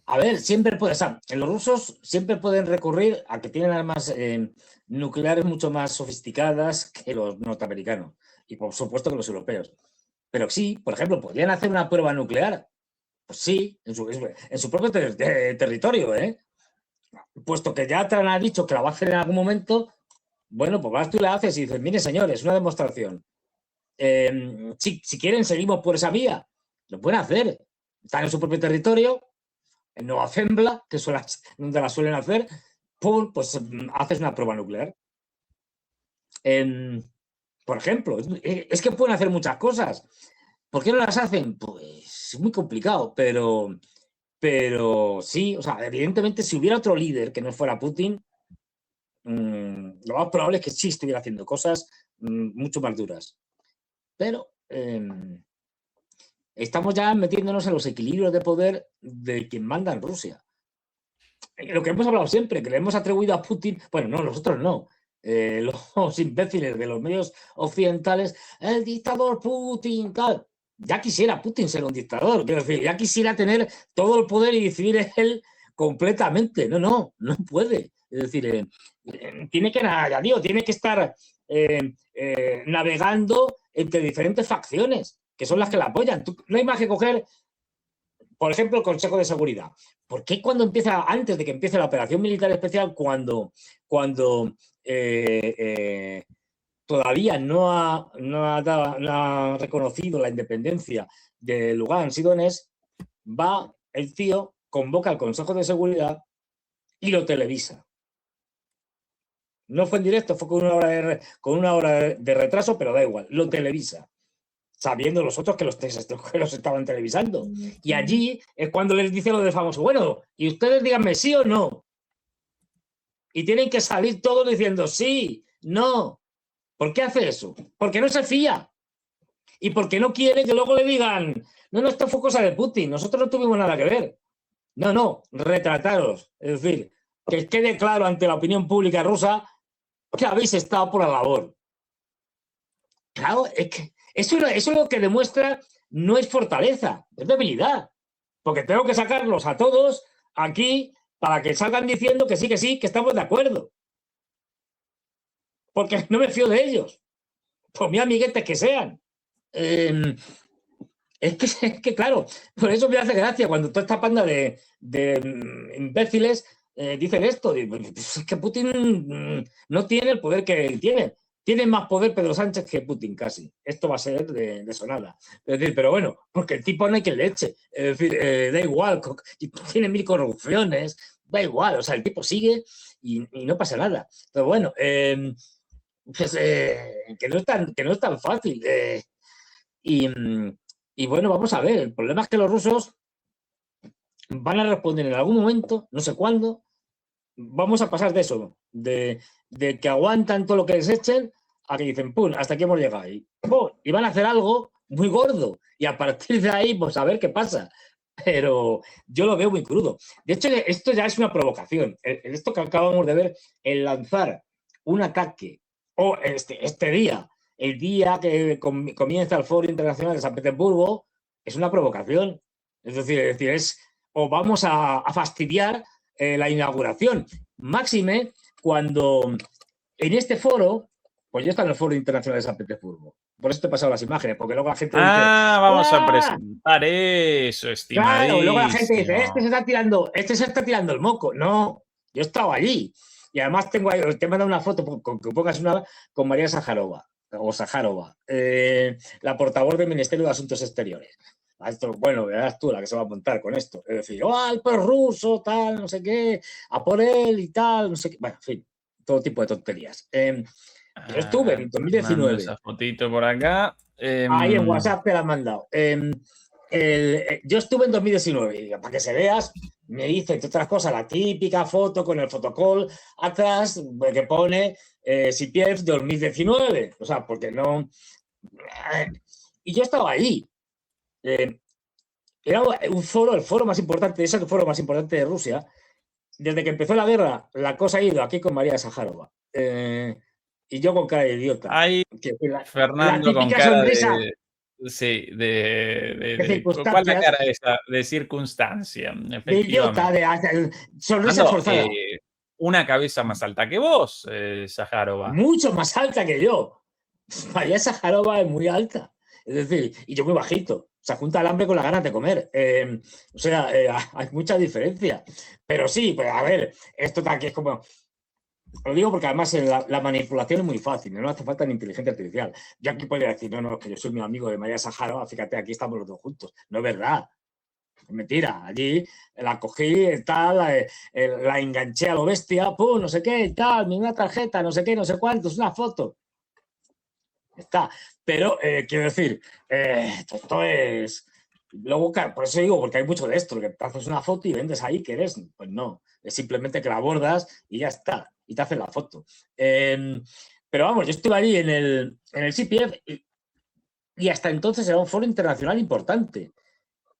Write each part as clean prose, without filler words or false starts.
A ver, siempre puede, o sea, los rusos siempre pueden recurrir a que tienen armas nucleares mucho más sofisticadas que los norteamericanos y por supuesto que los europeos. Pero sí, por ejemplo, podrían hacer una prueba nuclear. Pues sí, en su propio territorio, ¿eh? Puesto que ya Trump ha dicho que la va a hacer en algún momento, bueno, pues vas tú y la haces y dices, mire señores, una demostración. Si quieren, seguimos por esa vía. Lo pueden hacer. Están en su propio territorio, en Nueva Zembla, que son donde la suelen hacer, pum, pues haces una prueba nuclear. Por ejemplo, es que pueden hacer muchas cosas. ¿Por qué no las hacen? Pues es muy complicado, pero sí, o sea, evidentemente si hubiera otro líder que no fuera Putin, lo más probable es que sí estuviera haciendo cosas mucho más duras. Pero estamos ya metiéndonos en los equilibrios de poder de quien manda en Rusia. Lo que hemos hablado siempre, que le hemos atribuido a Putin, bueno, no, nosotros no, los imbéciles de los medios occidentales, el dictador Putin, tal. Ya quisiera Putin ser un dictador, quiero decir, ya quisiera tener todo el poder y decidir él completamente. No puede. Es decir, tiene que, ya digo, tiene que estar navegando entre diferentes facciones, que son las que la apoyan. No hay más que coger, por ejemplo, el Consejo de Seguridad. ¿Por qué cuando empieza, antes de que empiece la operación militar especial, cuando todavía no ha reconocido la independencia de Lugansk y Donetsk, va el tío, convoca al Consejo de Seguridad y lo televisa? No fue en directo, fue con una hora de retraso, pero da igual, lo televisa, sabiendo los otros que los estaban televisando. Y allí es cuando les dice lo del famoso, bueno, y ustedes díganme sí o no. Y tienen que salir todos diciendo sí, no. ¿Por qué hace eso? Porque no se fía. Y porque no quiere que luego le digan, no, esto fue cosa de Putin, nosotros no tuvimos nada que ver. No, retrataros. Es decir, que quede claro ante la opinión pública rusa que habéis estado por la labor. Claro, es que eso lo que demuestra no es fortaleza, es debilidad. Porque tengo que sacarlos a todos aquí para que salgan diciendo que sí, que estamos de acuerdo. Porque no me fío de ellos. Por muy amiguetes que sean. Es que, claro, por eso me hace gracia cuando toda esta panda de imbéciles dicen esto. Es que Putin no tiene el poder que él tiene. Tiene más poder Pedro Sánchez que Putin, casi. Esto va a ser de sonada. Es decir, pero bueno, porque el tipo no hay que le eche. Es decir, da igual, tiene 1000 corrupciones, da igual. O sea, el tipo sigue y no pasa nada. Pero bueno, pues, que no es tan fácil. Y bueno, vamos a ver. El problema es que los rusos van a responder en algún momento, no sé cuándo. Vamos a pasar de eso, de que aguantan todo lo que les echen, a que dicen, pum, hasta aquí hemos llegado. Y van a hacer algo muy gordo. Y a partir de ahí, pues a ver qué pasa. Pero yo lo veo muy crudo. De hecho, esto ya es una provocación. Esto que acabamos de ver, el lanzar un ataque, o este día, el día que comienza el Foro Internacional de San Petersburgo, es una provocación. Es decir, o vamos a fastidiar la inauguración. Máxime cuando en este foro, pues yo estoy en el Foro Internacional de San Petersburgo. Por eso te he pasado las imágenes, porque luego la gente dice... vamos a presentar eso, estimadísimo. Claro, luego la gente dice, este se está tirando el moco. No, yo estaba allí. Y además te he mandado una foto, que pongas una, con María Sájarova, la portavoz del Ministerio de Asuntos Exteriores. Esto, bueno, verás tú la que se va a montar con esto. Es decir, el ruso, tal, no sé qué, a por él y tal, no sé qué. Bueno, en fin, todo tipo de tonterías. Yo estuve en 2019. Esa fotito por acá. Ahí en WhatsApp te la han mandado. Yo estuve en 2019, y para que se veas, me dice, entre otras cosas, la típica foto con el fotocall atrás que pone Sipiev 2019. O sea, porque no... Y yo estaba ahí. Era el foro más importante, es el foro más importante de Rusia. Desde que empezó la guerra, la cosa ha ido aquí con María Sájarova. Y yo con cara de idiota. Ahí, Fernando la típica con cara sonrisa. Sí, de ¿cuál es la circunstancias, cara esa? De circunstancia, de idiota, efectivamente. de sonrisa Ando, forzada. una cabeza más alta que vos, Sájarova. Mucho más alta que yo. María Sájarova es muy alta. Es decir, y yo muy bajito. Se junta el hambre con las ganas de comer. O sea, hay mucha diferencia. Pero sí, pues a ver, esto aquí es como. Lo digo porque además la manipulación es muy fácil, no hace falta ni inteligencia artificial. Yo aquí podría decir, no, que yo soy mi amigo de María Sájarova, fíjate, aquí estamos los dos juntos. No es verdad. Es mentira. Allí la cogí, tal, la enganché a lo bestia, pum, no sé qué, tal, una tarjeta, no sé qué, no sé cuántos, una foto. Está. Pero quiero decir, esto es. Luego, por eso digo, porque hay mucho de esto, que te haces una foto y vendes ahí que eres. Pues no, es simplemente que la abordas y ya está, y te haces la foto. Pero vamos, yo estuve allí en el CPF y hasta entonces era un foro internacional importante.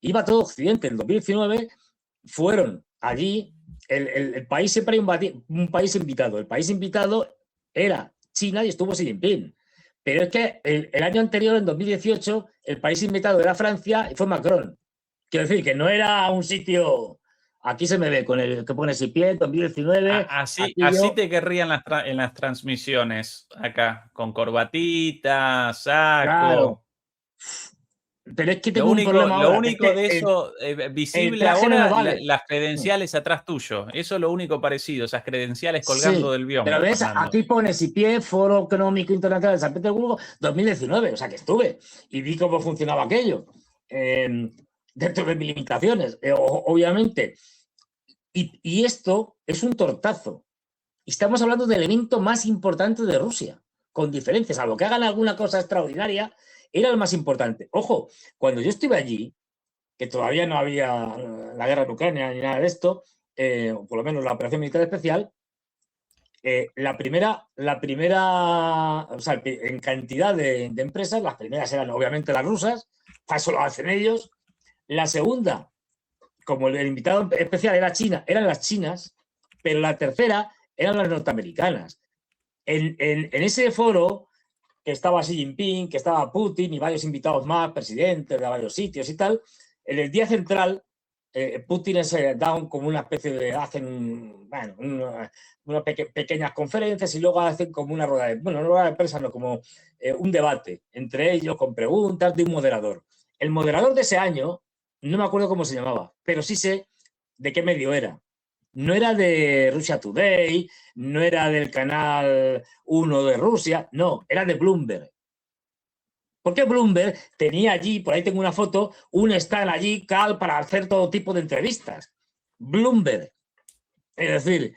Iba todo Occidente. En 2019 fueron allí, el país siempre hay un país invitado. El país invitado era China y estuvo Xi Jinping. Pero es que el año anterior, en 2018, el país invitado era Francia y fue Macron. Quiero decir que no era un sitio. Aquí se me ve con el que pone Sipiel 2019. Así, Aquí así yo. te querrían en las transmisiones acá, con corbatita, Claro. saco. Pero es que tengo un problema Lo ahora, que es único que de eso el visible traje no me ahora, vale. las credenciales atrás tuyo. Eso es lo único parecido, esas credenciales colgando Sí, del pero biombo, ves, Fernando. aquí pone SIPIE, Foro Económico Internacional de San Petersburgo, 2019, o sea que estuve y vi cómo funcionaba aquello, dentro de mis limitaciones, obviamente. Y esto es un tortazo. Y estamos hablando del evento más importante de Rusia, con diferencias, a lo que hagan alguna cosa extraordinaria, era el más importante. Ojo, cuando yo estuve allí, que todavía no había la guerra en Ucrania ni nada de esto, o por lo menos la operación militar especial, la primera, o sea, en cantidad de empresas, las primeras eran obviamente las rusas, eso lo hacen ellos. La segunda, como el invitado especial era China, eran las chinas, pero la tercera eran las norteamericanas. En ese foro, que estaba Xi Jinping, que estaba Putin y varios invitados más, presidentes de varios sitios y tal, en el día central, Putin da como una especie de. Hacen unas pequeñas conferencias y luego hacen como una rueda de. Bueno, no rueda de prensa, no, como un debate entre ellos con preguntas de un moderador. El moderador de ese año, no me acuerdo cómo se llamaba, pero sí sé de qué medio era. No era de Russia Today, no era del canal 1 de Rusia, no, era de Bloomberg. Porque Bloomberg tenía allí, por ahí tengo una foto, un stand allí, Cal, para hacer todo tipo de entrevistas. Bloomberg. Es decir,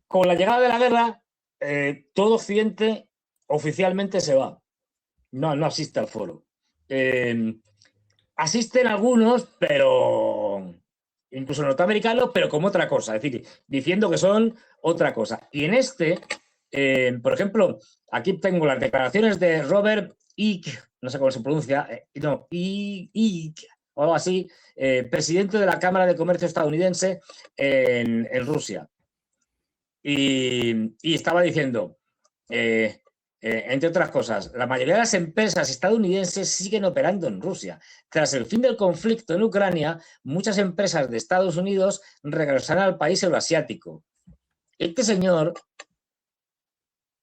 con la llegada de la guerra, todo Occidente oficialmente se va. No asiste al foro. Asisten algunos, pero incluso norteamericanos, pero como otra cosa, es decir, diciendo que son otra cosa. Y en por ejemplo, aquí tengo las declaraciones de Robert Icke, no sé cómo se pronuncia, Icke, o algo así, presidente de la Cámara de Comercio estadounidense en Rusia. Y estaba diciendo, entre otras cosas, la mayoría de las empresas estadounidenses siguen operando en Rusia. Tras el fin del conflicto en Ucrania, muchas empresas de Estados Unidos regresarán al país euroasiático. Este señor,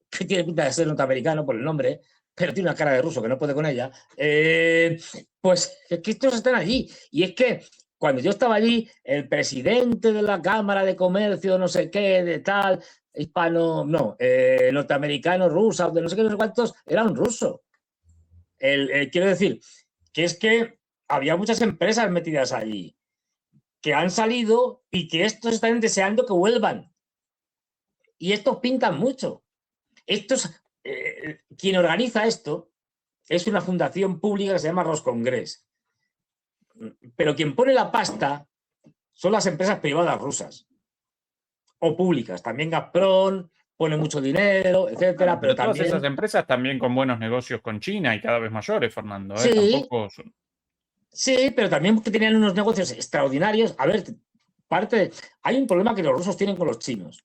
que tiene pinta de ser norteamericano por el nombre, pero tiene una cara de ruso que no puede con ella, pues es que estos están allí. Y es que cuando yo estaba allí, el presidente de la Cámara de Comercio, no sé qué, de tal, hispano, no, norteamericano, ruso, de no sé qué, no sé cuántos, era un ruso. Quiero decir, que es que había muchas empresas metidas allí que han salido y que estos están deseando que vuelvan. Y estos pintan mucho. Estos, quien organiza esto es una fundación pública que se llama Roscongres. Pero quien pone la pasta son las empresas privadas rusas o públicas. También Gazprom pone mucho dinero, etcétera, pero Pero todas esas también. empresas también con buenos negocios con China y cada vez mayores, Fernando, Sí, tampoco. sí, pero también porque tenían unos negocios extraordinarios. A ver, hay un problema que los rusos tienen con los chinos.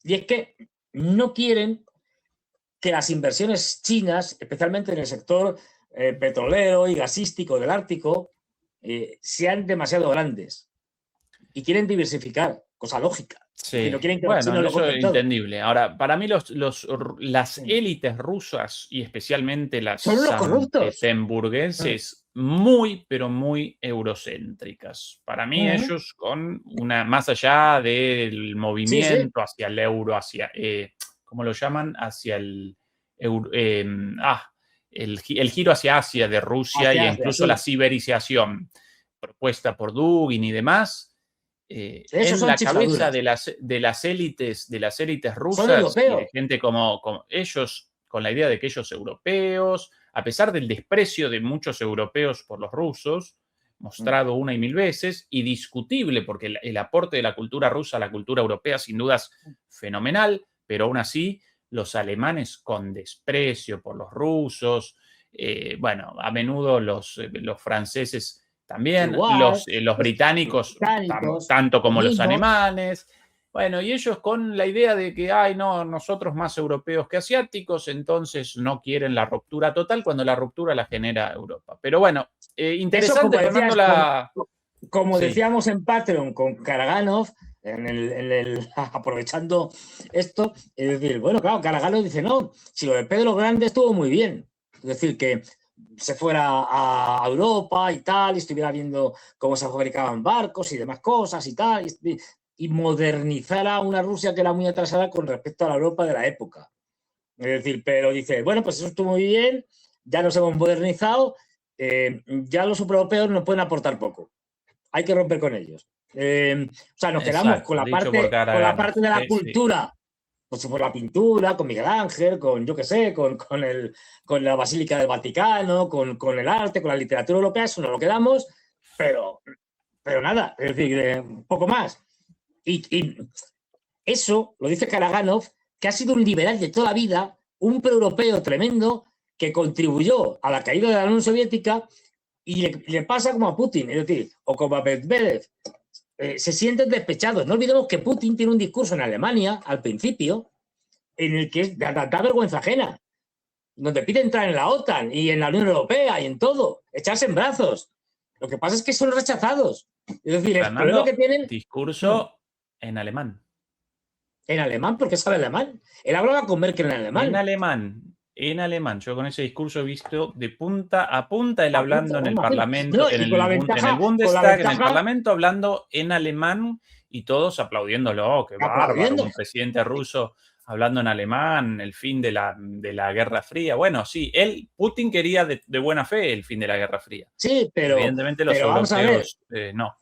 Y es que no quieren que las inversiones chinas, especialmente en el sector petrolero y gasístico del Ártico sean demasiado grandes y quieren diversificar, cosa lógica. Sí. No quieren que Bueno, los chinos lo eso compren es todo. entendible. Ahora, para mí las élites rusas y especialmente las Son unos corruptos. sanpetersburgueses muy, pero muy eurocéntricas. Para mí ellos más allá del movimiento hacia el euro, hacia, ¿cómo lo llaman? Hacia el giro hacia Asia de Rusia e incluso la siberización propuesta por Dugin y demás. En son la cabeza chifladuras. de las élites rusas Son europeos. y de gente como ellos, con la idea de que ellos europeos, a pesar del desprecio de muchos europeos por los rusos, mostrado una y mil veces, y discutible, porque el aporte de la cultura rusa a la cultura europea sin duda es fenomenal, pero aún así los alemanes con desprecio por los rusos, bueno, a menudo los franceses también, Igual, los británicos, tanto como los alemanes. Bueno, y ellos con la idea de que, no, nosotros más europeos que asiáticos, entonces no quieren la ruptura total cuando la ruptura la genera Europa. Pero bueno, interesante, eso, Fernando, como decíamos en Patreon con Karaganov, aprovechando esto, es decir, bueno, claro, Karaganov dice, no, si lo de Pedro Grande estuvo muy bien. Es decir, que se fuera a Europa y tal, y estuviera viendo cómo se fabricaban barcos y demás cosas y tal, y modernizara una Rusia que era muy atrasada con respecto a la Europa de la época. Es decir, pero dice, bueno, pues eso estuvo muy bien, ya nos hemos modernizado, ya los supereuropeos nos pueden aportar poco. Hay que romper con ellos. O sea, nos quedamos con la parte de la cultura. Pues por la pintura, con Miguel Ángel, con yo qué sé, con la Basílica del Vaticano, con el arte, con la literatura europea, eso nos lo quedamos, pero nada, es decir, poco más. Y eso lo dice Karaganov, que ha sido un liberal de toda la vida, un pro-europeo tremendo, que contribuyó a la caída de la Unión Soviética y le pasa como a Putin, es decir, o como a Medvedev. Se sienten despechados. No olvidemos que Putin tiene un discurso en Alemania, al principio, en el que da vergüenza ajena, donde pide entrar en la OTAN y en la Unión Europea y en todo, echarse en brazos. Lo que pasa es que son rechazados. Es decir, Fernando, el problema que tienen... Discurso en alemán. En alemán, porque sabe alemán. Él hablaba con Merkel en alemán. En alemán. Yo con ese discurso he visto de punta a punta él hablando en el Parlamento, en el Bundestag, en el Parlamento, hablando en alemán y todos aplaudiéndolo. ¡Qué bárbaro! Un presidente ruso hablando en alemán, el fin de la Guerra Fría. Bueno, sí, Putin quería de buena fe el fin de la Guerra Fría. Sí, pero... Evidentemente los europeos no.